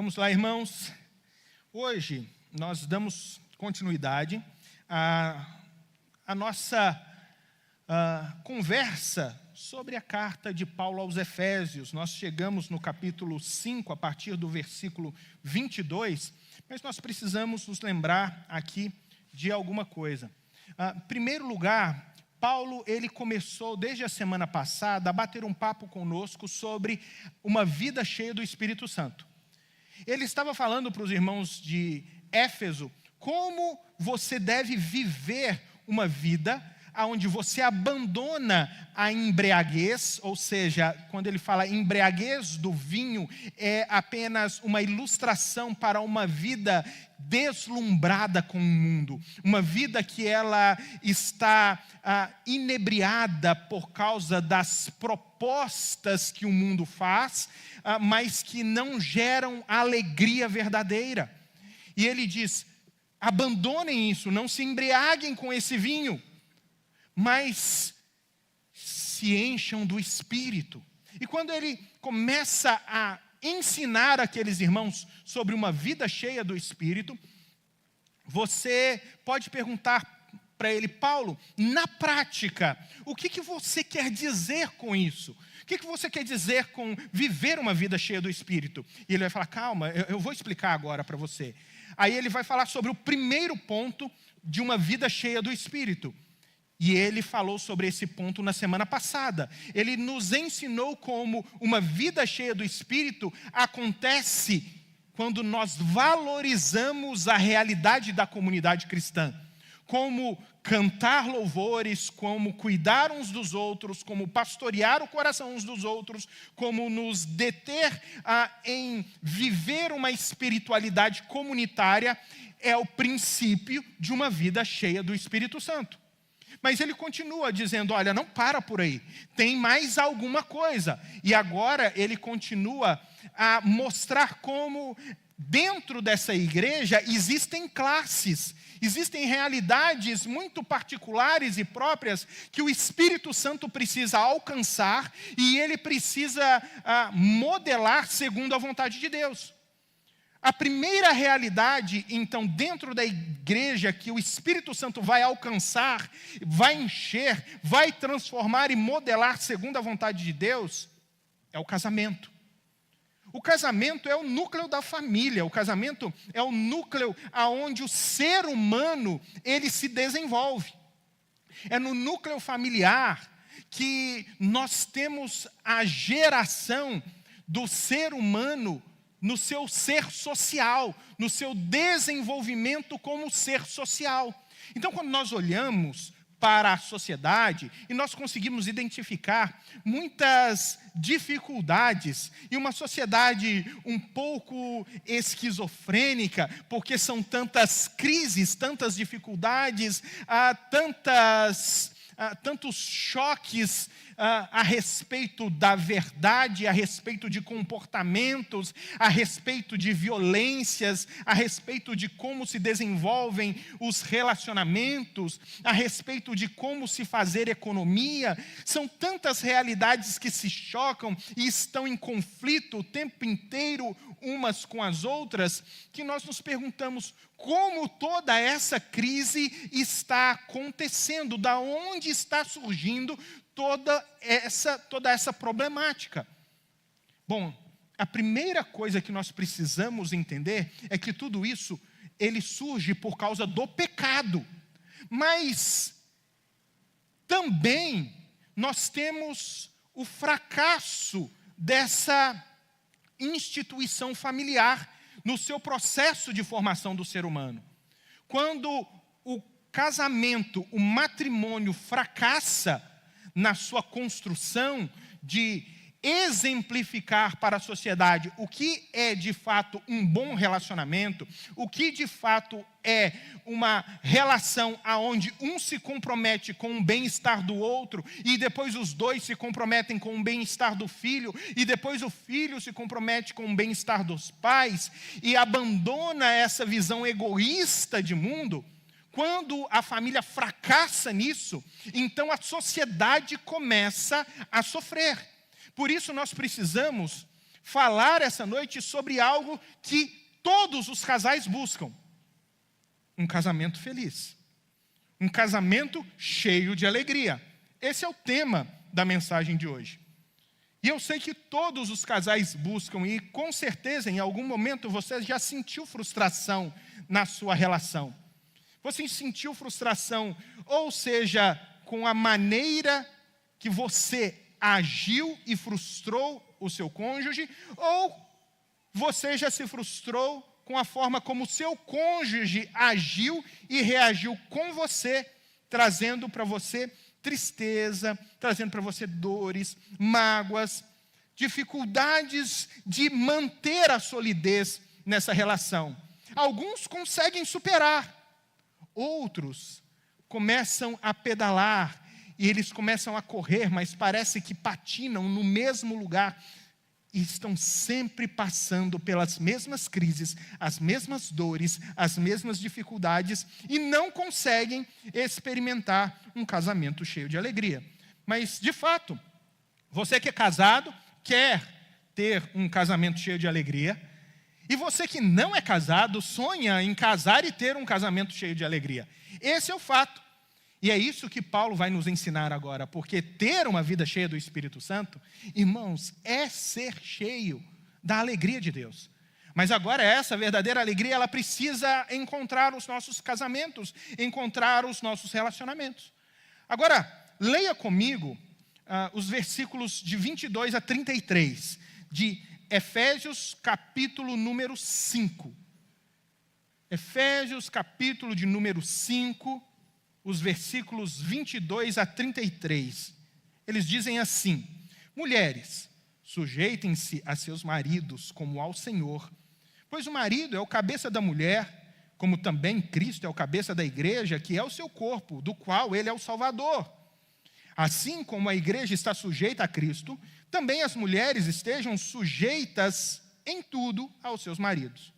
Vamos lá, irmãos. Hoje nós damos continuidade à nossa conversa sobre a carta de Paulo aos Efésios. Nós chegamos no capítulo 5, a partir do versículo 22, mas nós precisamos nos lembrar aqui de alguma coisa. Em primeiro lugar, Paulo ele começou desde a semana passada a bater um papo conosco sobre uma vida cheia do Espírito Santo. Ele estava falando para os irmãos de Éfeso como você deve viver uma vida onde você abandona a embriaguez, ou seja, quando ele fala embriaguez do vinho, é apenas uma ilustração para uma vida deslumbrada com o mundo, uma vida que ela está inebriada por causa das propostas que o mundo faz, mas que não geram alegria verdadeira. E ele diz, abandonem isso, não se embriaguem com esse vinho, mas se encham do Espírito. E quando ele começa a ensinar aqueles irmãos sobre uma vida cheia do Espírito, você pode perguntar para ele, Paulo, na prática, o que você quer dizer com isso? O que você quer dizer com viver uma vida cheia do Espírito? E ele vai falar, calma, eu vou explicar agora para você. Aí ele vai falar sobre o primeiro ponto de uma vida cheia do Espírito. E ele falou sobre esse ponto na semana passada. Ele nos ensinou como uma vida cheia do Espírito acontece quando nós valorizamos a realidade da comunidade cristã. Como cantar louvores, como cuidar uns dos outros, como pastorear o coração uns dos outros, como nos deter em viver uma espiritualidade comunitária, é o princípio de uma vida cheia do Espírito Santo. Mas ele continua dizendo, olha, não para por aí, tem mais alguma coisa. E agora ele continua a mostrar como dentro dessa igreja existem classes, existem realidades muito particulares e próprias que o Espírito Santo precisa alcançar e ele precisa modelar segundo a vontade de Deus. A primeira realidade, então, dentro da igreja que o Espírito Santo vai alcançar, vai encher, vai transformar e modelar segundo a vontade de Deus, é o casamento. O casamento é o núcleo da família, o casamento é o núcleo aonde o ser humano, ele se desenvolve. É no núcleo familiar que nós temos a geração do ser humano no seu ser social, no seu desenvolvimento como ser social. Então, quando nós olhamos para a sociedade e nós conseguimos identificar muitas dificuldades e uma sociedade um pouco esquizofrênica, porque são tantas crises, tantas dificuldades, tantos choques a respeito da verdade, a respeito de comportamentos, a respeito de violências, a respeito de como se desenvolvem os relacionamentos, a respeito de como se fazer economia. São tantas realidades que se chocam e estão em conflito o tempo inteiro umas com as outras, que nós nos perguntamos como toda essa crise está acontecendo, da onde está surgindo toda essa problemática. Bom, a primeira coisa que nós precisamos entender é que tudo isso, ele surge por causa do pecado. Mas também nós temos o fracasso dessa instituição familiar no seu processo de formação do ser humano. Quando o casamento, o matrimônio fracassa na sua construção de exemplificar para a sociedade o que é de fato um bom relacionamento, o que de fato é uma relação onde um se compromete com o bem-estar do outro e depois os dois se comprometem com o bem-estar do filho e depois o filho se compromete com o bem-estar dos pais e abandona essa visão egoísta de mundo. Quando a família fracassa nisso, então a sociedade começa a sofrer. Por isso nós precisamos falar essa noite sobre algo que todos os casais buscam: um casamento feliz, um casamento cheio de alegria. Esse é o tema da mensagem de hoje. E eu sei que todos os casais buscam, e com certeza em algum momento você já sentiu frustração na sua relação. Você sentiu frustração, ou seja, com a maneira que você agiu e frustrou o seu cônjuge, ou você já se frustrou com a forma como o seu cônjuge agiu e reagiu com você, trazendo para você tristeza, trazendo para você dores, mágoas, dificuldades de manter a solidez nessa relação. Alguns conseguem superar, outros começam a pedalar e eles começam a correr, mas parece que patinam no mesmo lugar e estão sempre passando pelas mesmas crises, as mesmas dores, as mesmas dificuldades e não conseguem experimentar um casamento cheio de alegria. Mas, de fato, você que é casado quer ter um casamento cheio de alegria, e você que não é casado sonha em casar e ter um casamento cheio de alegria. Esse é o fato. E é isso que Paulo vai nos ensinar agora, porque ter uma vida cheia do Espírito Santo, irmãos, é ser cheio da alegria de Deus. Mas agora essa verdadeira alegria, ela precisa encontrar os nossos casamentos, encontrar os nossos relacionamentos. Agora, leia comigo os versículos de 22 a 33, de Efésios capítulo número 5. Efésios capítulo de número 5, os versículos 22 a 33. Eles dizem assim: mulheres, sujeitem-se a seus maridos como ao Senhor, pois o marido é o cabeça da mulher, como também Cristo é o cabeça da igreja, que é o seu corpo, do qual ele é o Salvador. Assim como a igreja está sujeita a Cristo, também as mulheres estejam sujeitas em tudo aos seus maridos.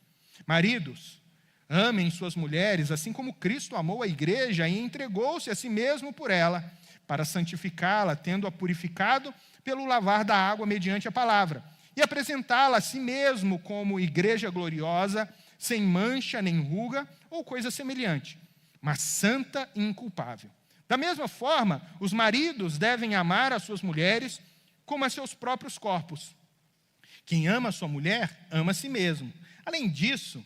Maridos, amem suas mulheres, assim como Cristo amou a igreja e entregou-se a si mesmo por ela, para santificá-la, tendo-a purificado pelo lavar da água mediante a palavra, e apresentá-la a si mesmo como igreja gloriosa, sem mancha nem ruga ou coisa semelhante, mas santa e inculpável. Da mesma forma, os maridos devem amar as suas mulheres como a seus próprios corpos. Quem ama a sua mulher, ama a si mesmo. Além disso,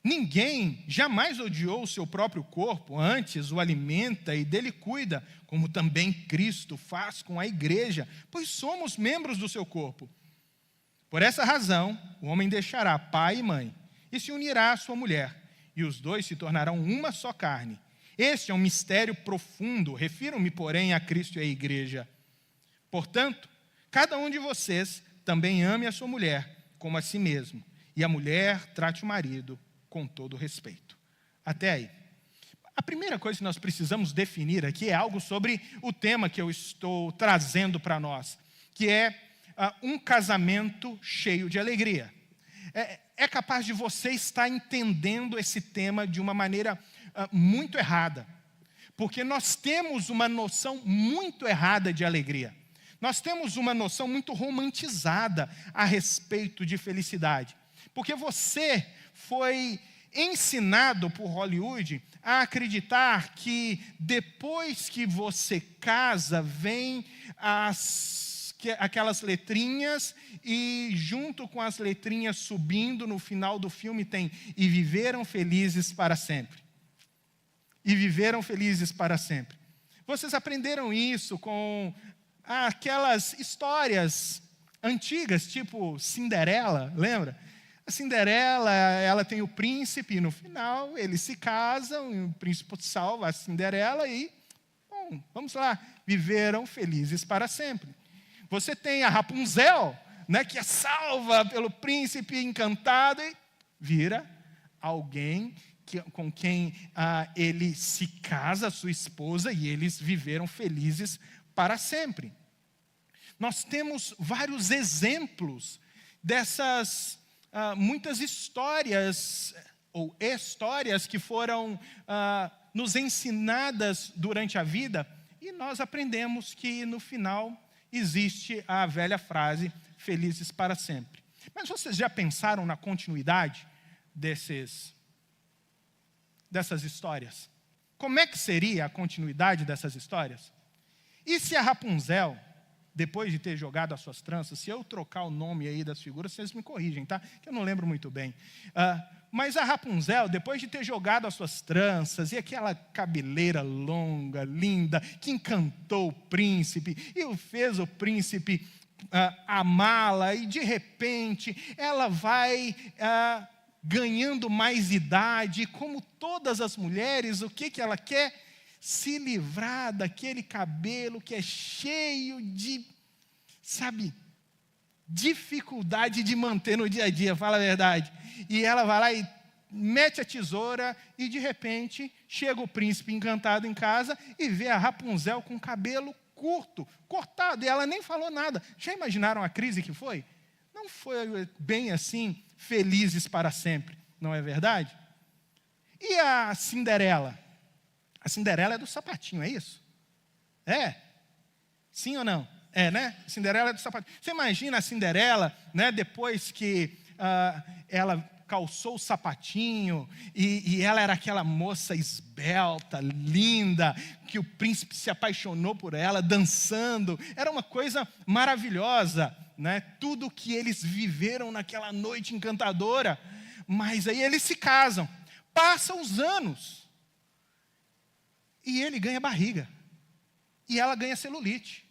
ninguém jamais odiou o seu próprio corpo, antes o alimenta e dele cuida, como também Cristo faz com a igreja, pois somos membros do seu corpo. Por essa razão, o homem deixará pai e mãe e se unirá à sua mulher, e os dois se tornarão uma só carne. Este é um mistério profundo, refiro-me, porém, a Cristo e à igreja. Portanto, cada um de vocês também ame a sua mulher como a si mesmo, e a mulher trate o marido com todo respeito. Até aí. A primeira coisa que nós precisamos definir aqui é algo sobre o tema que eu estou trazendo para nós, que é um casamento cheio de alegria. É capaz de você estar entendendo esse tema de uma maneira muito errada, porque nós temos uma noção muito errada de alegria. Nós temos uma noção muito romantizada a respeito de felicidade, porque você foi ensinado por Hollywood a acreditar que depois que você casa, vem aquelas letrinhas, e junto com as letrinhas subindo no final do filme tem "e viveram felizes para sempre". E viveram felizes para sempre. Vocês aprenderam isso com aquelas histórias antigas, tipo Cinderela, lembra? A Cinderela, ela tem o príncipe, e no final eles se casam, e o príncipe salva a Cinderela e, bom, vamos lá, viveram felizes para sempre. Você tem a Rapunzel, né, que é salva pelo príncipe encantado e vira alguém com quem ele se casa, sua esposa, e eles viveram felizes para sempre. Nós temos vários exemplos dessas muitas histórias, ou histórias que foram nos ensinadas durante a vida, e nós aprendemos que no final existe a velha frase: felizes para sempre. Mas vocês já pensaram na continuidade dessas histórias? Como é que seria a continuidade dessas histórias? E se a Rapunzel, depois de ter jogado as suas tranças, se eu trocar o nome aí das figuras, vocês me corrigem, tá? Que eu não lembro muito bem. Mas a Rapunzel, depois de ter jogado as suas tranças, e aquela cabeleira longa, linda, que encantou o príncipe, e fez o príncipe amá-la, e de repente ela vai ganhando mais idade, e como todas as mulheres, o que ela quer? Se livrar daquele cabelo que é cheio de, dificuldade de manter no dia a dia, fala a verdade. E ela vai lá e mete a tesoura e de repente chega o príncipe encantado em casa e vê a Rapunzel com o cabelo cortado, e ela nem falou nada. Já imaginaram a crise que foi? Não foi bem assim, felizes para sempre, não é verdade? E a Cinderela? A Cinderela é do sapatinho, é isso? É? Sim ou não? É, né? A Cinderela é do sapatinho. Você imagina a Cinderela, né, depois que ela calçou o sapatinho, e ela era aquela moça esbelta, linda, que o príncipe se apaixonou por ela, dançando. Era uma coisa maravilhosa, né? Tudo que eles viveram naquela noite encantadora. Mas aí eles se casam. Passam os anos. E ele ganha barriga. E ela ganha celulite.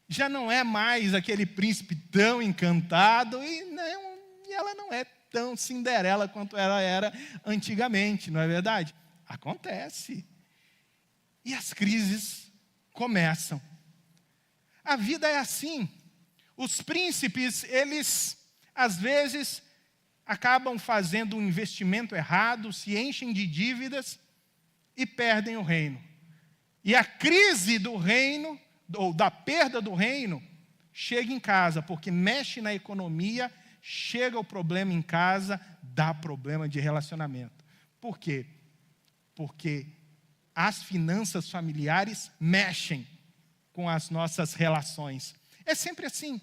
Já não é mais aquele príncipe tão encantado, e ela não é tão Cinderela quanto ela era antigamente, não é verdade? Acontece. E as crises começam. A vida é assim. Os príncipes, eles, às vezes, acabam fazendo um investimento errado, se enchem de dívidas e perdem o reino. E a crise do reino, ou da perda do reino, chega em casa, porque mexe na economia, chega o problema em casa, dá problema de relacionamento. Por quê? Porque as finanças familiares mexem com as nossas relações. É sempre assim.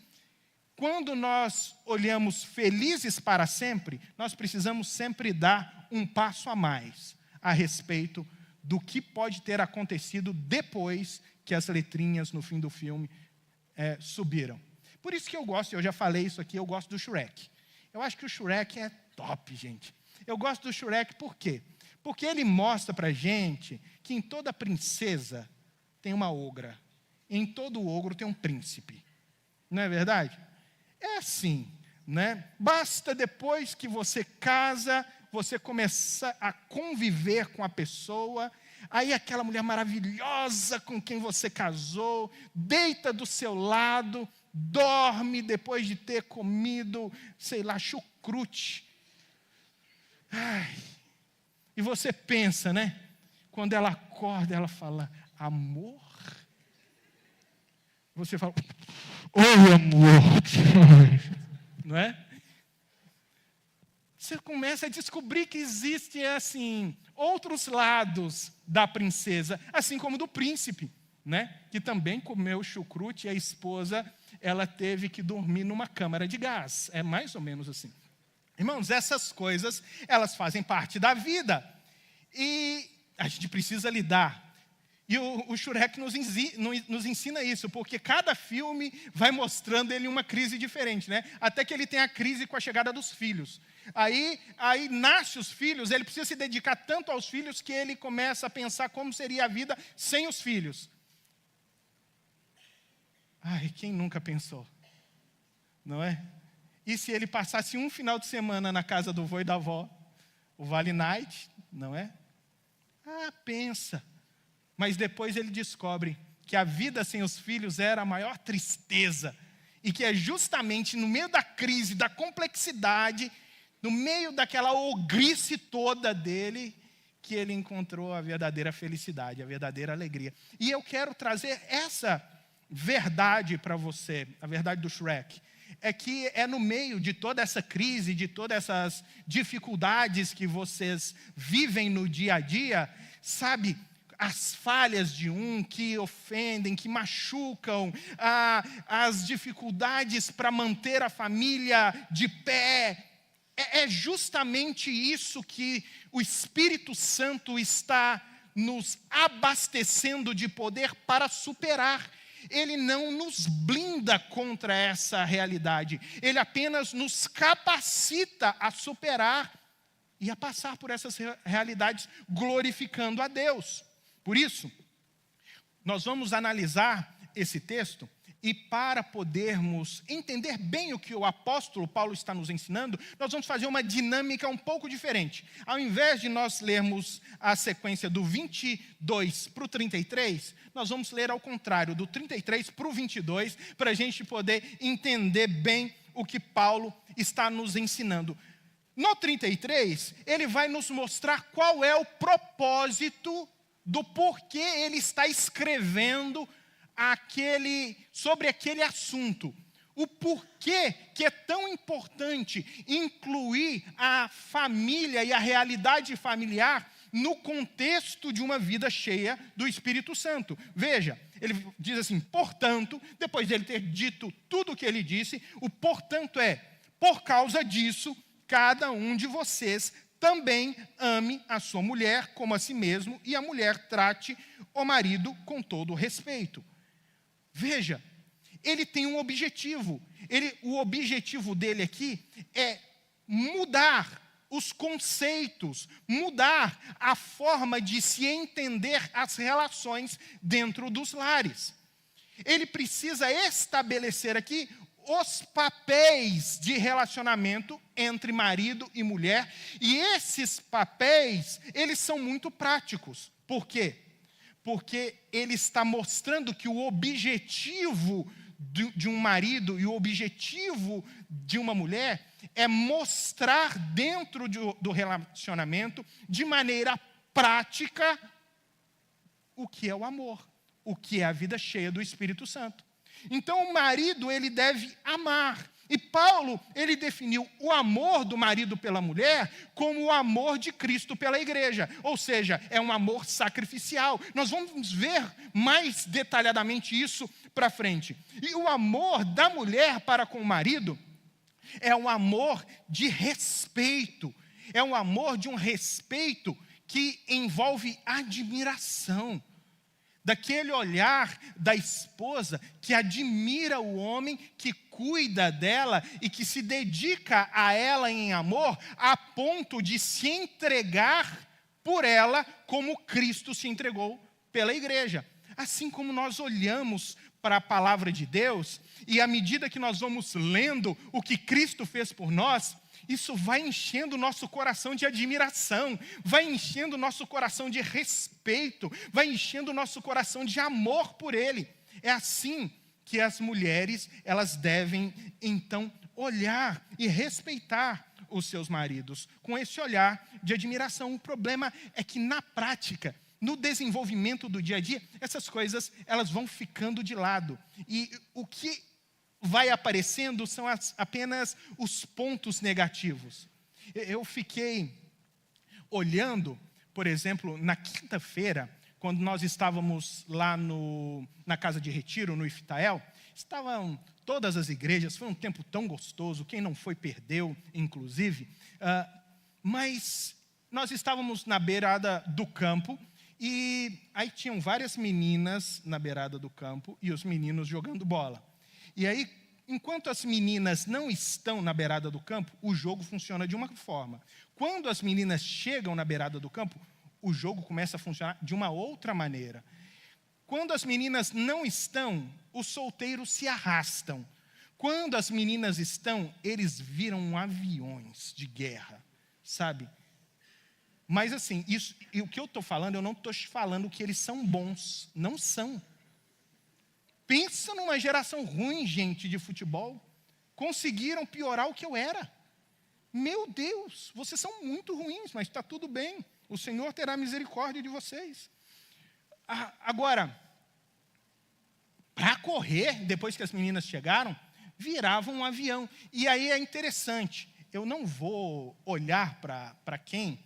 Quando nós olhamos felizes para sempre, nós precisamos sempre dar um passo a mais a respeito do que pode ter acontecido depois que as letrinhas no fim do filme subiram. Por isso que eu já falei isso aqui, eu gosto do Shrek. Eu acho que o Shrek é top, gente. Eu gosto do Shrek por quê? Porque ele mostra pra gente que em toda princesa tem uma ogra. Em todo ogro tem um príncipe. Não é verdade? É assim, né? Basta depois que você casa, você começa a conviver com a pessoa, aí aquela mulher maravilhosa com quem você casou, deita do seu lado, dorme depois de ter comido, sei lá, chucrute. Ai, e você pensa, né? Quando ela acorda, ela fala, amor? Você fala, oi, amor. Não é? Você começa a descobrir que existem, assim, outros lados da princesa, assim como do príncipe, né? Que também comeu chucrute, e a esposa, ela teve que dormir numa câmara de gás. É mais ou menos assim. Irmãos, essas coisas, elas fazem parte da vida. E a gente precisa lidar. E o Shrek nos ensina isso, porque cada filme vai mostrando ele uma crise diferente, né? Até que ele tem a crise com a chegada dos filhos. Aí nasce os filhos, ele precisa se dedicar tanto aos filhos que ele começa a pensar como seria a vida sem os filhos. Ai, quem nunca pensou? Não é? E se ele passasse um final de semana na casa do vô e da avó? O Vale Night, não é? Pensa. Mas depois ele descobre que a vida sem os filhos era a maior tristeza. E que é justamente no meio da crise, da complexidade, no meio daquela ogrice toda dele, que ele encontrou a verdadeira felicidade, a verdadeira alegria. E eu quero trazer essa verdade para você, a verdade do Shrek. É que é no meio de toda essa crise, de todas essas dificuldades que vocês vivem no dia a dia, sabe, as falhas de um que ofendem, que machucam, as dificuldades para manter a família de pé. É justamente isso que o Espírito Santo está nos abastecendo de poder para superar. Ele não nos blinda contra essa realidade. Ele apenas nos capacita a superar e a passar por essas realidades glorificando a Deus. Por isso, nós vamos analisar esse texto e para podermos entender bem o que o apóstolo Paulo está nos ensinando, nós vamos fazer uma dinâmica um pouco diferente. Ao invés de nós lermos a sequência do 22 para o 33, nós vamos ler ao contrário, do 33 para o 22, para a gente poder entender bem o que Paulo está nos ensinando. No 33, ele vai nos mostrar qual é o propósito do porquê ele está escrevendo sobre aquele assunto. O porquê que é tão importante incluir a família e a realidade familiar no contexto de uma vida cheia do Espírito Santo. Veja, ele diz assim, portanto, depois dele ter dito tudo o que ele disse, o portanto por causa disso, cada um de vocês também ame a sua mulher como a si mesmo, e a mulher trate o marido com todo respeito. Veja, ele tem um objetivo. O objetivo dele aqui é mudar os conceitos, mudar a forma de se entender as relações dentro dos lares. Ele precisa estabelecer aqui os papéis de relacionamento entre marido e mulher, e esses papéis, eles são muito práticos. Por quê? Porque ele está mostrando que o objetivo de um marido e o objetivo de uma mulher é mostrar dentro do relacionamento, de maneira prática, o que é o amor, o que é a vida cheia do Espírito Santo. Então, o marido, ele deve amar. E Paulo, ele definiu o amor do marido pela mulher como o amor de Cristo pela igreja. Ou seja, é um amor sacrificial. Nós vamos ver mais detalhadamente isso para frente. E o amor da mulher para com o marido é um amor de respeito. É um amor de um respeito que envolve admiração. Daquele olhar da esposa que admira o homem, que cuida dela e que se dedica a ela em amor, a ponto de se entregar por ela como Cristo se entregou pela igreja. Assim como nós olhamos para a palavra de Deus, e à medida que nós vamos lendo o que Cristo fez por nós, isso vai enchendo o nosso coração de admiração, vai enchendo o nosso coração de respeito, vai enchendo o nosso coração de amor por Ele. É assim que as mulheres, elas devem, então, olhar e respeitar os seus maridos, com esse olhar de admiração. O problema é que, na prática, no desenvolvimento do dia a dia, essas coisas, elas vão ficando de lado. E o que vai aparecendo são apenas os pontos negativos. Eu fiquei olhando, por exemplo, na quinta-feira, quando nós estávamos lá na casa de retiro, no Ifitael, estavam todas as igrejas, foi um tempo tão gostoso, quem não foi perdeu, inclusive, mas nós estávamos na beirada do campo, e aí tinham várias meninas na beirada do campo, e os meninos jogando bola. E aí, enquanto as meninas não estão na beirada do campo, o jogo funciona de uma forma. Quando as meninas chegam na beirada do campo, o jogo começa a funcionar de uma outra maneira. Quando as meninas não estão, os solteiros se arrastam. Quando as meninas estão, eles viram aviões de guerra, sabe? Mas assim, e o que eu estou falando, eu não estou falando que eles são bons, não são. Pensa numa geração ruim, gente, de futebol. Conseguiram piorar o que eu era. Meu Deus, vocês são muito ruins, mas está tudo bem. O Senhor terá misericórdia de vocês. Agora, para correr, depois que as meninas chegaram, viravam um avião. E aí é interessante, eu não vou olhar para quem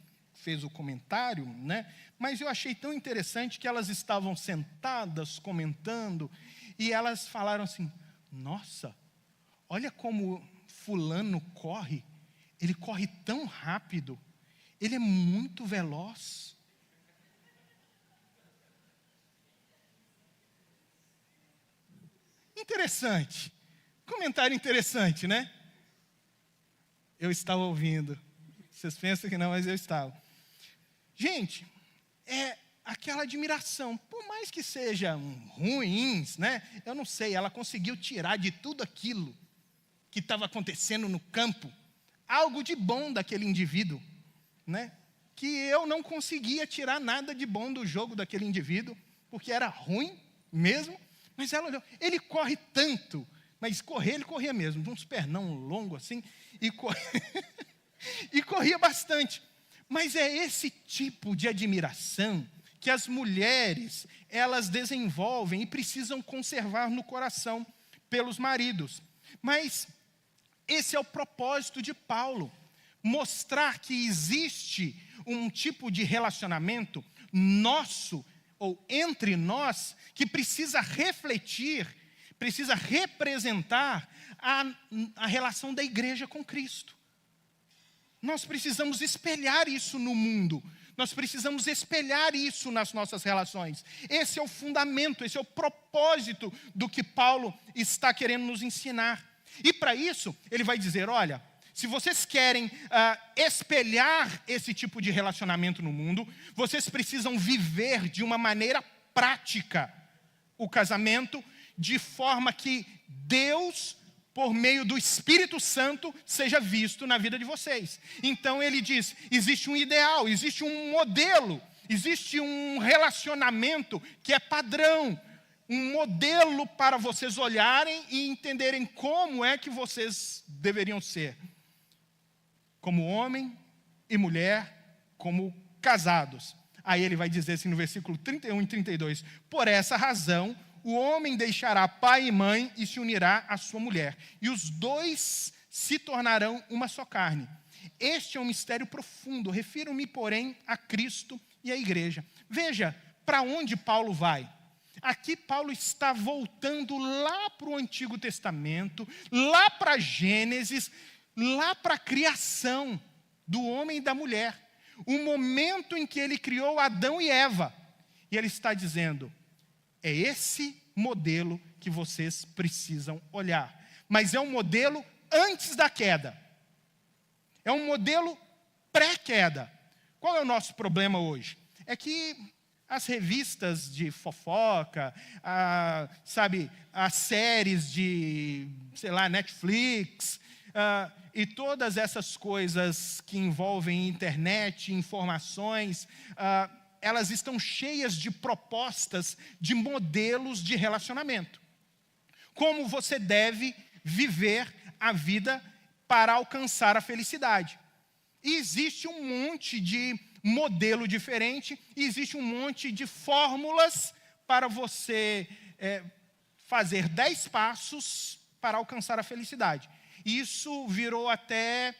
fez o comentário, né? Mas eu achei tão interessante que elas estavam sentadas comentando e elas falaram assim: nossa, olha como fulano corre, ele corre tão rápido, ele é muito veloz. Interessante, comentário interessante, né? Eu estava ouvindo, vocês pensam que não, mas eu estava. Gente, é aquela admiração, por mais que sejam ruins, né? Eu não sei, ela conseguiu tirar de tudo aquilo que estava acontecendo no campo, algo de bom daquele indivíduo, né? Que eu não conseguia tirar nada de bom do jogo daquele indivíduo, porque era ruim mesmo, mas ela olhou, ele corre tanto, mas correr, ele corria mesmo, de uns pernão longo assim, e corria bastante. Mas é esse tipo de admiração que as mulheres, elas desenvolvem e precisam conservar no coração pelos maridos. Mas esse é o propósito de Paulo, mostrar que existe um tipo de relacionamento nosso, ou entre nós, que precisa refletir, precisa representar a relação da igreja com Cristo. Nós precisamos espelhar isso no mundo. Nós precisamos espelhar isso nas nossas relações. Esse é o fundamento, esse é o propósito do que Paulo está querendo nos ensinar. E para isso, ele vai dizer, olha, se vocês querem espelhar esse tipo de relacionamento no mundo, vocês precisam viver de uma maneira prática o casamento, de forma que Deus, por meio do Espírito Santo, seja visto na vida de vocês. Então ele diz, existe um ideal, existe um modelo, existe um relacionamento que é padrão, um modelo para vocês olharem e entenderem como é que vocês deveriam ser. Como homem e mulher, como casados. Aí ele vai dizer assim no versículo 31 e 32, por essa razão, o homem deixará pai e mãe e se unirá à sua mulher, e os dois se tornarão uma só carne. Este é um mistério profundo, refiro-me, porém, a Cristo e à igreja. Veja para onde Paulo vai. Aqui Paulo está voltando lá para o Antigo Testamento, lá para Gênesis, lá para a criação do homem e da mulher. O momento em que ele criou Adão e Eva. E ele está dizendo, é esse modelo que vocês precisam olhar. Mas é um modelo antes da queda. É um modelo pré-queda. Qual é o nosso problema hoje? É que as revistas de fofoca, as séries de, Netflix, e todas essas coisas que envolvem internet, informações, elas estão cheias de propostas, de modelos de relacionamento. Como você deve viver a vida para alcançar a felicidade. E existe um monte de modelo diferente, e existe um monte de fórmulas para você fazer 10 passos para alcançar a felicidade. Isso virou até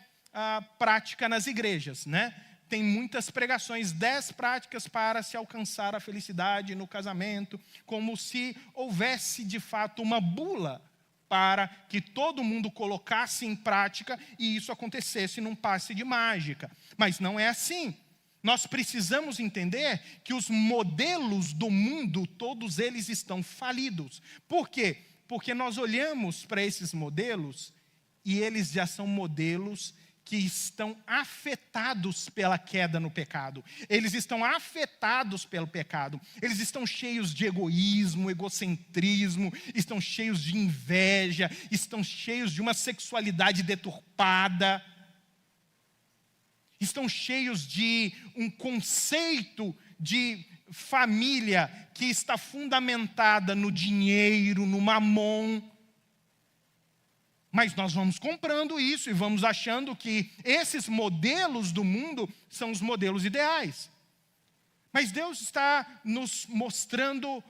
prática nas igrejas, né? Tem muitas pregações, 10 práticas para se alcançar a felicidade no casamento, como se houvesse de fato uma bula para que todo mundo colocasse em prática e isso acontecesse num passe de mágica. Mas não é assim. Nós precisamos entender que os modelos do mundo, todos eles estão falidos. Por quê? Porque nós olhamos para esses modelos e eles já são modelos que estão afetados pela queda no pecado. Eles estão afetados pelo pecado. Eles estão cheios de egoísmo, egocentrismo, estão cheios de inveja, estão cheios de uma sexualidade deturpada, estão cheios de um conceito de família que está fundamentada no dinheiro, no mamon. Mas nós vamos comprando isso e vamos achando que esses modelos do mundo são os modelos ideais. Mas Deus está nos mostrando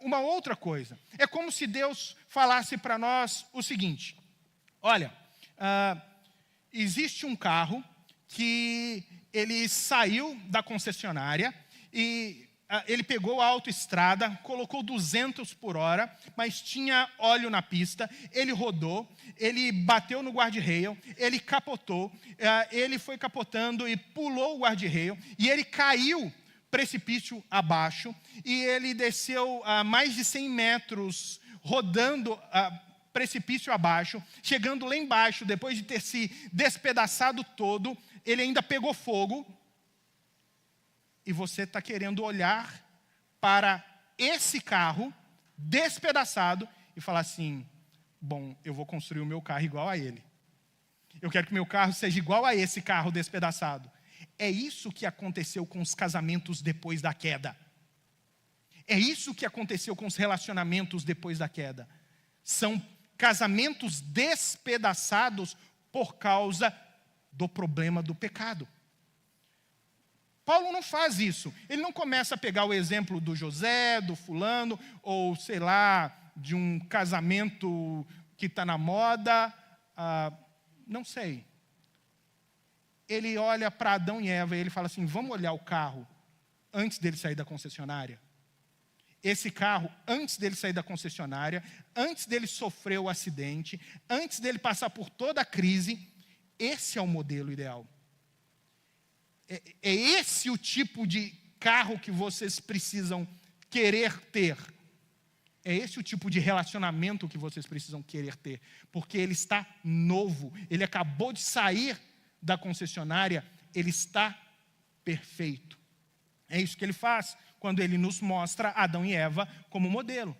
uma outra coisa. É como se Deus falasse para nós o seguinte, olha, existe um carro que ele saiu da concessionária e ele pegou a autoestrada, colocou 200 por hora, mas tinha óleo na pista, ele rodou, ele bateu no guarda-reio, ele capotou, ele foi capotando e pulou o guarda-reio, e ele caiu precipício abaixo, e ele desceu a mais de 100 metros, rodando precipício abaixo, chegando lá embaixo, depois de ter se despedaçado todo, ele ainda pegou fogo. E você está querendo olhar para esse carro despedaçado e falar assim, bom, eu vou construir o meu carro igual a ele. Eu quero que meu carro seja igual a esse carro despedaçado. É isso que aconteceu com os casamentos depois da queda. É isso que aconteceu com os relacionamentos depois da queda. São casamentos despedaçados por causa do problema do pecado. Paulo não faz isso. Ele não começa a pegar o exemplo do José, do fulano, ou sei lá, de um casamento que está na moda. Não sei. Ele olha para Adão e Eva e ele fala assim, vamos olhar o carro antes dele sair da concessionária. Esse carro, antes dele sair da concessionária, antes dele sofrer o acidente, antes dele passar por toda a crise, esse é o modelo ideal. É esse o tipo de carro que vocês precisam querer ter. É esse o tipo de relacionamento que vocês precisam querer ter. Porque ele está novo. Ele acabou de sair da concessionária. Ele está perfeito. É isso que ele faz quando ele nos mostra Adão e Eva como modelo.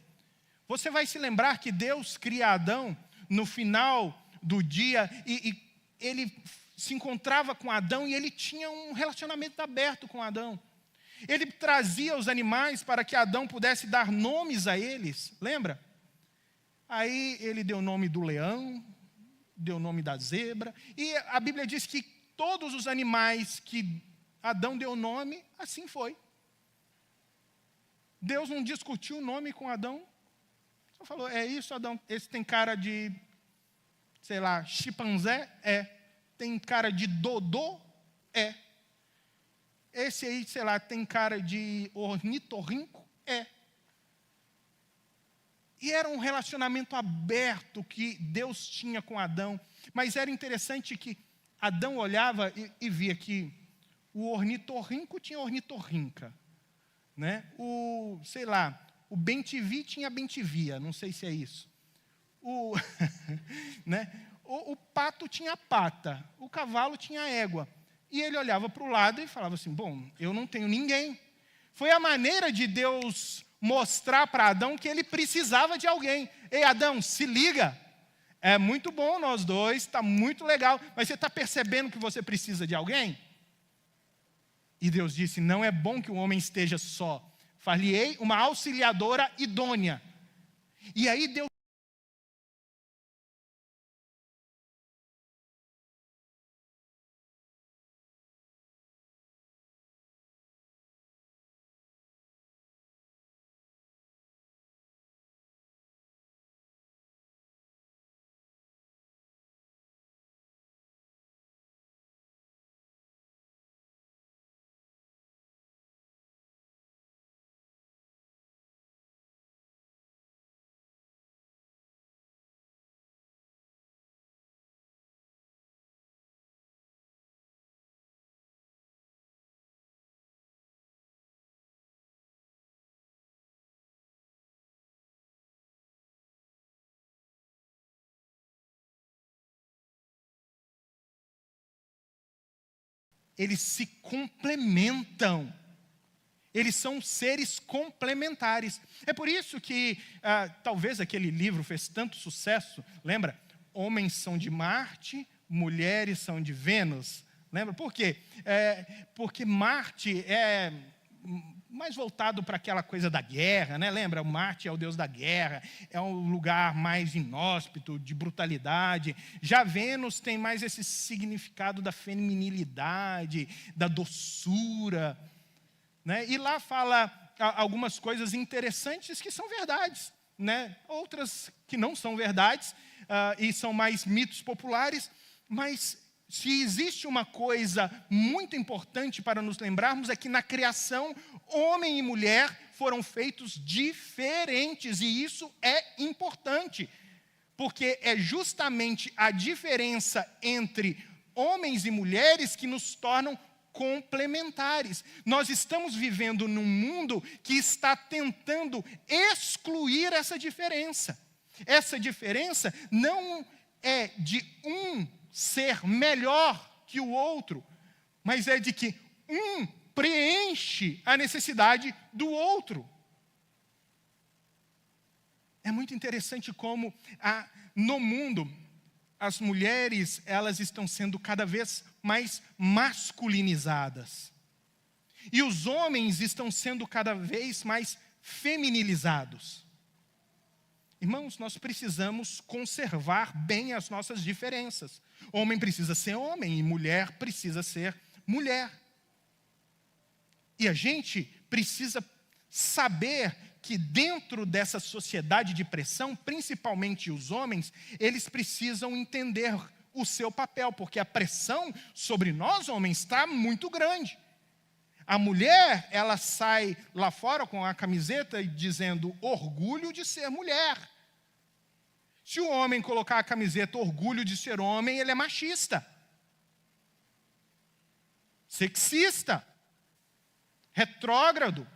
Você vai se lembrar que Deus cria Adão no final do dia e ele se encontrava com Adão e ele tinha um relacionamento aberto com Adão. Ele trazia os animais para que Adão pudesse dar nomes a eles, lembra? Aí ele deu o nome do leão, deu o nome da zebra, e a Bíblia diz que todos os animais que Adão deu nome, assim foi. Deus não discutiu o nome com Adão, só falou, é isso, Adão, esse tem cara de, sei lá, chimpanzé? Tem cara de dodô? Esse aí, sei lá, tem cara de ornitorrinco? E era um relacionamento aberto que Deus tinha com Adão. Mas era interessante que Adão olhava e via que o ornitorrinco tinha ornitorrinca. Né? O bem-te-vi tinha bem-te-via, não sei se é isso. Né? O pato tinha pata, o cavalo tinha égua. E ele olhava para o lado e falava assim, bom, eu não tenho ninguém. Foi a maneira de Deus mostrar para Adão que ele precisava de alguém. Ei, Adão, se liga. É muito bom nós dois, está muito legal. Mas você está percebendo que você precisa de alguém? E Deus disse, não é bom que o homem esteja só. Far-lhe-ei uma auxiliadora idônea. E aí Deus eles se complementam. Eles são seres complementares. É por isso que, talvez aquele livro fez tanto sucesso. Lembra? Homens são de Marte, mulheres são de Vênus. Lembra? Por quê? Porque Marte é mais voltado para aquela coisa da guerra, né? Lembra? Marte é o deus da guerra, é um lugar mais inóspito, de brutalidade. Já Vênus tem mais esse significado da feminilidade, da doçura, né? E lá fala algumas coisas interessantes que são verdades, né? Outras que não são verdades, e são mais mitos populares, mas se existe uma coisa muito importante para nos lembrarmos, é que na criação, homem e mulher foram feitos diferentes, e isso é importante, porque é justamente a diferença entre homens e mulheres que nos tornam complementares. Nós estamos vivendo num mundo que está tentando excluir essa diferença. Essa diferença não é de um ser melhor que o outro, mas é de que um preenche a necessidade do outro. É muito interessante como no mundo as mulheres, elas estão sendo cada vez mais masculinizadas. E os homens estão sendo cada vez mais feminilizados. Irmãos, nós precisamos conservar bem as nossas diferenças. Homem precisa ser homem e mulher precisa ser mulher. E a gente precisa saber que dentro dessa sociedade de pressão, principalmente os homens, eles precisam entender o seu papel, porque a pressão sobre nós homens está muito grande. A mulher, ela sai lá fora com a camiseta dizendo orgulho de ser mulher. Se o homem colocar a camiseta orgulho de ser homem, ele é machista, sexista, retrógrado.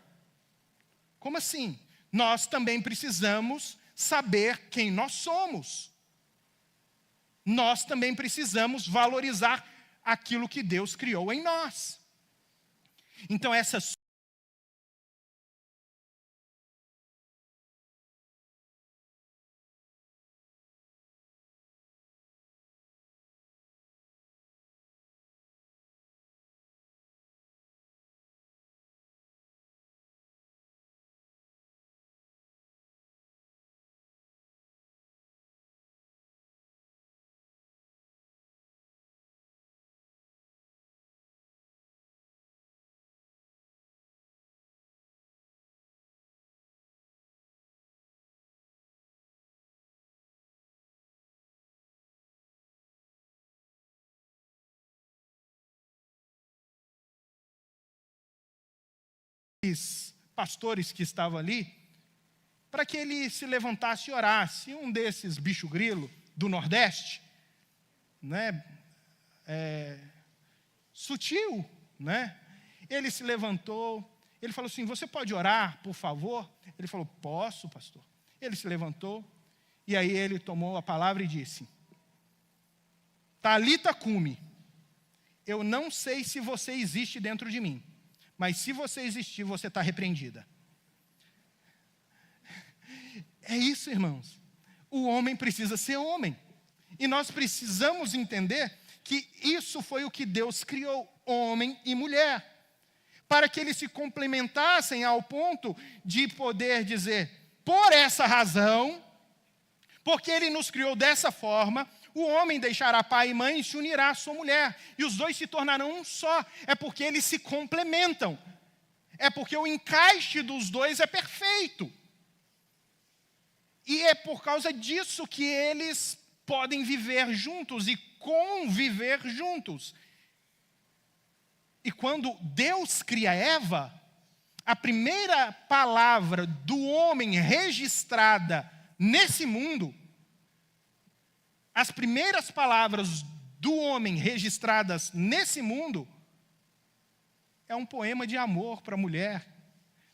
Como assim? Nós também precisamos saber quem nós somos. Nós também precisamos valorizar aquilo que Deus criou em nós. Então, essas pastores que estavam ali, para que ele se levantasse e orasse. Um desses bicho grilo do Nordeste, né, sutil, né? Ele se levantou, ele falou assim: você pode orar, por favor? Ele falou: posso, pastor. Ele se levantou, e aí ele tomou a palavra e disse: Talita cumi, eu não sei se você existe dentro de mim, mas se você existir, você está repreendida. É isso, irmãos. O homem precisa ser homem. E nós precisamos entender que isso foi o que Deus criou, homem e mulher, para que eles se complementassem ao ponto de poder dizer, por essa razão, porque Ele nos criou dessa forma, o homem deixará pai e mãe e se unirá à sua mulher, e os dois se tornarão um só. É porque eles se complementam. É porque o encaixe dos dois é perfeito. E é por causa disso que eles podem viver juntos e conviver juntos. E quando Deus cria Eva, a primeira palavra do homem registrada nesse mundo, as primeiras palavras do homem registradas nesse mundo, é um poema de amor para a mulher.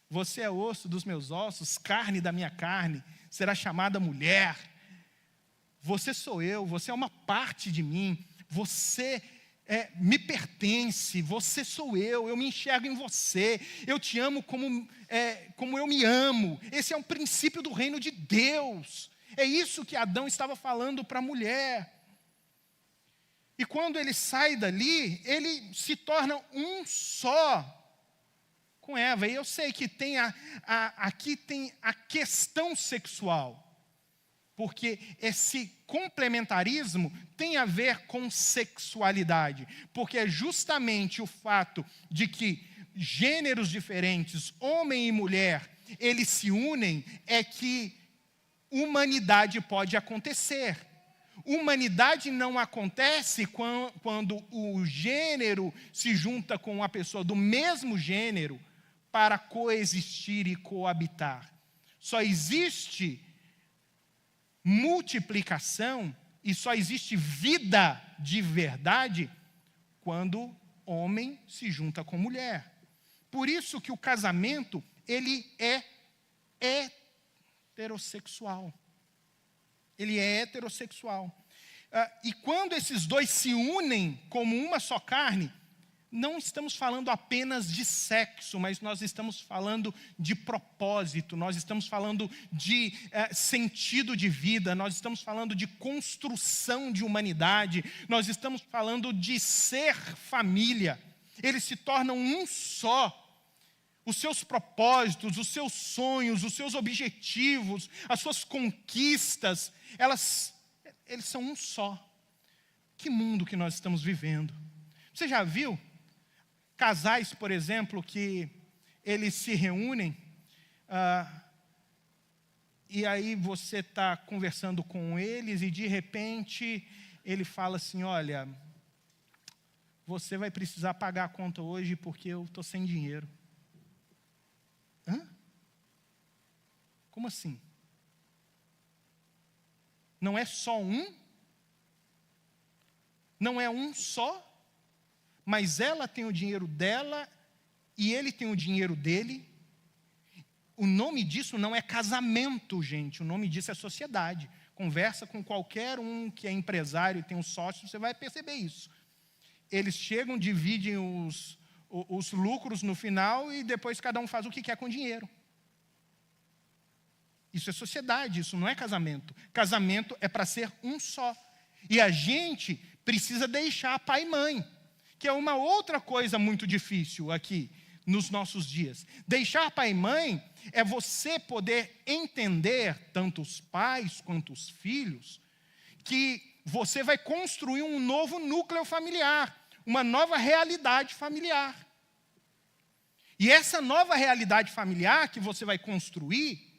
Você é osso dos meus ossos, carne da minha carne, será chamada mulher. Você sou eu, você é uma parte de mim, você me pertence, você sou eu me enxergo em você, eu te amo como eu me amo. Esse é um princípio do reino de Deus. É isso que Adão estava falando para a mulher. E quando ele sai dali, ele se torna um só com Eva. E eu sei que tem aqui tem a questão sexual. Porque esse complementarismo tem a ver com sexualidade. Porque é justamente o fato de que gêneros diferentes, homem e mulher, eles se unem, é que humanidade pode acontecer. Humanidade não acontece quando o gênero se junta com uma pessoa do mesmo gênero para coexistir e coabitar. Só existe multiplicação e só existe vida de verdade quando homem se junta com mulher. Por isso que o casamento, ele é heterossexual. Ele é heterossexual. E quando esses dois se unem como uma só carne, não estamos falando apenas de sexo, mas nós estamos falando de propósito, nós estamos falando de sentido de vida, nós estamos falando de construção de humanidade, nós estamos falando de ser família. Eles se tornam um só. Os seus propósitos, os seus sonhos, os seus objetivos, as suas conquistas, eles são um só. Que mundo que nós estamos vivendo. Você já viu casais, por exemplo, que eles se reúnem e aí você está conversando com eles e de repente ele fala assim, olha, você vai precisar pagar a conta hoje porque eu estou sem dinheiro. Hã? Como assim? Não é só um? Não é um só? Mas ela tem o dinheiro dela e ele tem o dinheiro dele? O nome disso não é casamento, gente. O nome disso é sociedade. Conversa com qualquer um que é empresário e tem um sócio, você vai perceber isso. Eles chegam, dividem os lucros no final e depois cada um faz o que quer com o dinheiro. Isso é sociedade, isso não é casamento. Casamento é para ser um só. E a gente precisa deixar pai e mãe, que é uma outra coisa muito difícil aqui nos nossos dias. Deixar pai e mãe é você poder entender, tanto os pais quanto os filhos, que você vai construir um novo núcleo familiar, uma nova realidade familiar. E essa nova realidade familiar que você vai construir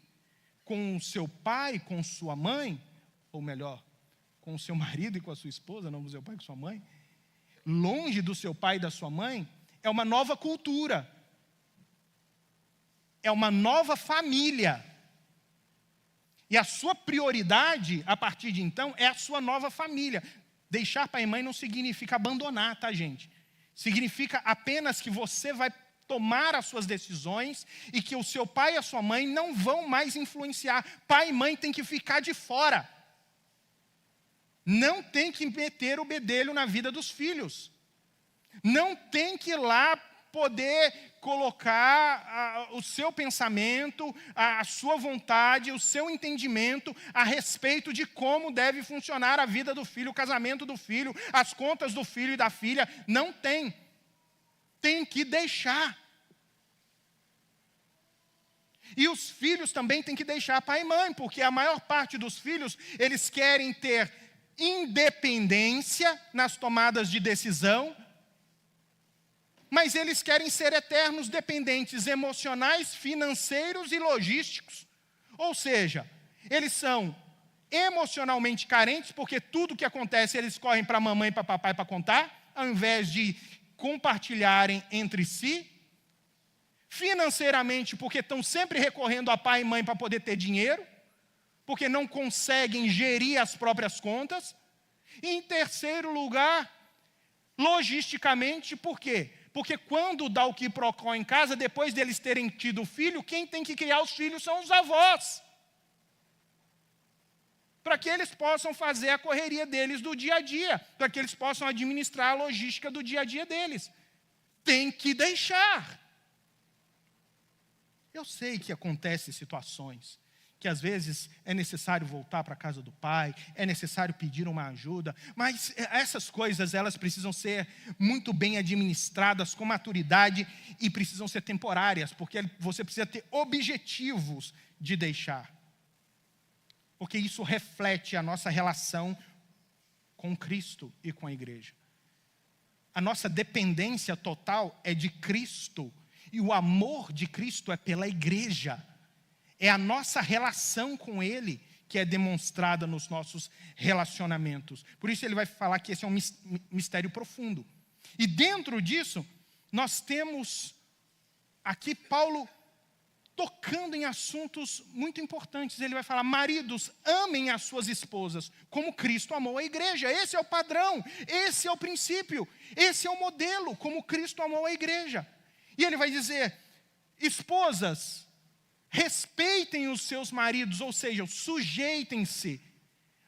com o seu pai, com sua mãe, ou melhor, com o seu marido e com a sua esposa, não com o seu pai e com sua mãe, longe do seu pai e da sua mãe, é uma nova cultura. É uma nova família. E a sua prioridade, a partir de então, é a sua nova família. Deixar pai e mãe não significa abandonar, tá, gente? Significa apenas que você vai tomar as suas decisões e que o seu pai e a sua mãe não vão mais influenciar. Pai e mãe tem que ficar de fora. Não tem que meter o bedelho na vida dos filhos. Não tem que ir lá poder colocar o seu pensamento, a sua vontade, o seu entendimento a respeito de como deve funcionar a vida do filho, o casamento do filho, as contas do filho e da filha. Não tem. Tem que deixar. E os filhos também têm que deixar pai e mãe, porque a maior parte dos filhos, eles querem ter independência nas tomadas de decisão, mas eles querem ser eternos dependentes emocionais, financeiros e logísticos. Ou seja, eles são emocionalmente carentes, porque tudo que acontece eles correm para a mamãe e para papai para contar, ao invés de compartilharem entre si. Financeiramente, porque estão sempre recorrendo a pai e mãe para poder ter dinheiro, porque não conseguem gerir as próprias contas. E em terceiro lugar, logisticamente, por quê? Porque quando dá o quiprocó em casa, depois deles terem tido filho, quem tem que criar os filhos são os avós. Para que eles possam fazer a correria deles do dia a dia, para que eles possam administrar a logística do dia a dia deles. Tem que deixar. Eu sei que acontecem situações que às vezes é necessário voltar para a casa do pai, é necessário pedir uma ajuda, mas essas coisas elas precisam ser muito bem administradas com maturidade e precisam ser temporárias, porque você precisa ter objetivos de deixar. Porque isso reflete a nossa relação com Cristo e com a igreja. A nossa dependência total é de Cristo. E o amor de Cristo é pela igreja. É a nossa relação com Ele que é demonstrada nos nossos relacionamentos. Por isso ele vai falar que esse é um mistério profundo. E dentro disso, nós temos aqui Paulo tocando em assuntos muito importantes. Ele vai falar: maridos, amem as suas esposas, como Cristo amou a igreja. Esse é o padrão, esse é o princípio, esse é o modelo, como Cristo amou a igreja. E ele vai dizer: esposas, respeitem os seus maridos, ou seja, sujeitem-se.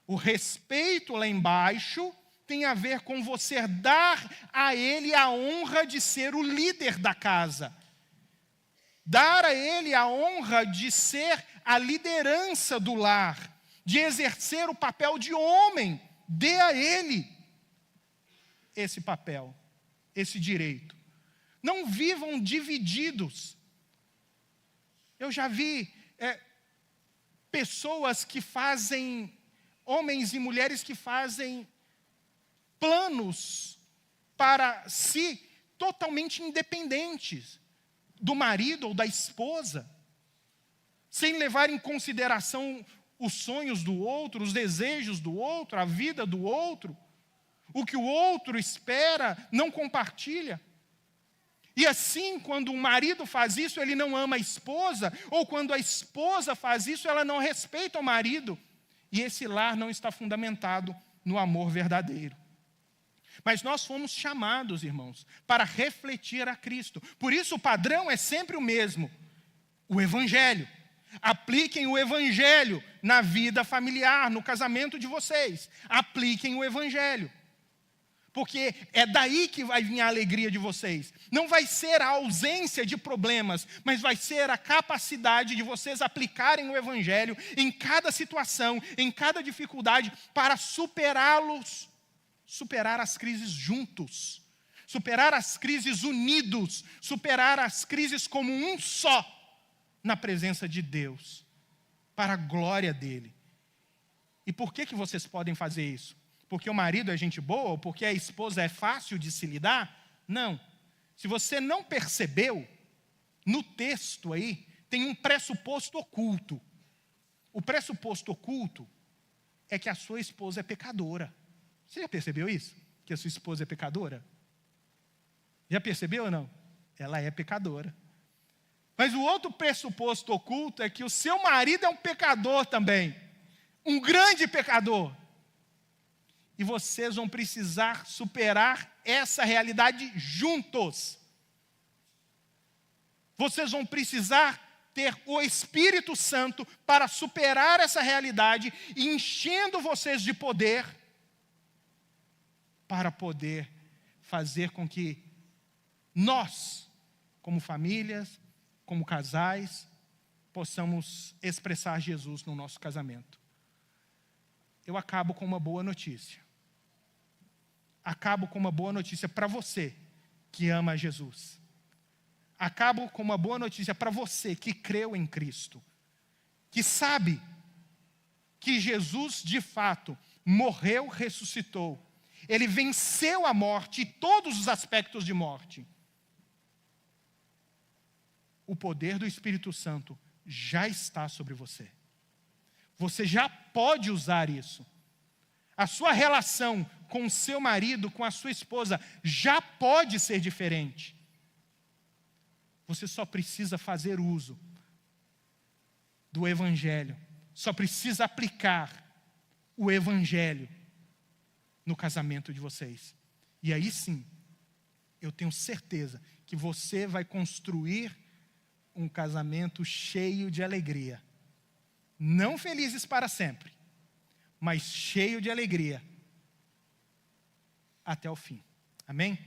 O respeito lá embaixo tem a ver com você dar a ele a honra de ser o líder da casa. Dar a ele a honra de ser a liderança do lar, de exercer o papel de homem. Dê a ele esse papel, esse direito. Não vivam divididos. Eu já vi pessoas que fazem, homens e mulheres que fazem planos para si totalmente independentes do marido ou da esposa, sem levar em consideração os sonhos do outro, os desejos do outro, a vida do outro, o que o outro espera, não compartilha. E assim, quando o marido faz isso, ele não ama a esposa, ou quando a esposa faz isso, ela não respeita o marido. E esse lar não está fundamentado no amor verdadeiro. Mas nós fomos chamados, irmãos, para refletir a Cristo. Por isso o padrão é sempre o mesmo: o Evangelho. Apliquem o Evangelho na vida familiar, no casamento de vocês. Apliquem o Evangelho. Porque é daí que vai vir a alegria de vocês. Não vai ser a ausência de problemas, mas vai ser a capacidade de vocês aplicarem o Evangelho em cada situação, em cada dificuldade, para superá-los, superar as crises juntos, superar as crises unidos, superar as crises como um só, na presença de Deus, para a glória dEle. E por que vocês podem fazer isso? Porque o marido é gente boa ou porque a esposa é fácil de se lidar? Não. Se você não percebeu, no texto aí tem um pressuposto oculto. O pressuposto oculto é que a sua esposa é pecadora. Você já percebeu isso? Que a sua esposa é pecadora? Já percebeu ou não? Ela é pecadora. Mas o outro pressuposto oculto é que o seu marido é um pecador também. Um grande pecador. E vocês vão precisar superar essa realidade juntos. Vocês vão precisar ter o Espírito Santo para superar essa realidade, enchendo vocês de poder, para poder fazer com que nós, como famílias, como casais, possamos expressar Jesus no nosso casamento. Eu acabo com uma boa notícia. Acabo com uma boa notícia para você que ama Jesus. Acabo com uma boa notícia para você que creu em Cristo, que sabe que Jesus de fato morreu, ressuscitou. Ele venceu a morte e todos os aspectos de morte. O poder do Espírito Santo já está sobre você. Você já pode usar isso. A sua relação com o seu marido, com a sua esposa, já pode ser diferente. Você só precisa fazer uso do Evangelho. Só precisa aplicar o Evangelho no casamento de vocês. E aí sim, eu tenho certeza que você vai construir um casamento cheio de alegria. Não felizes para sempre, mas cheio de alegria até o fim. Amém?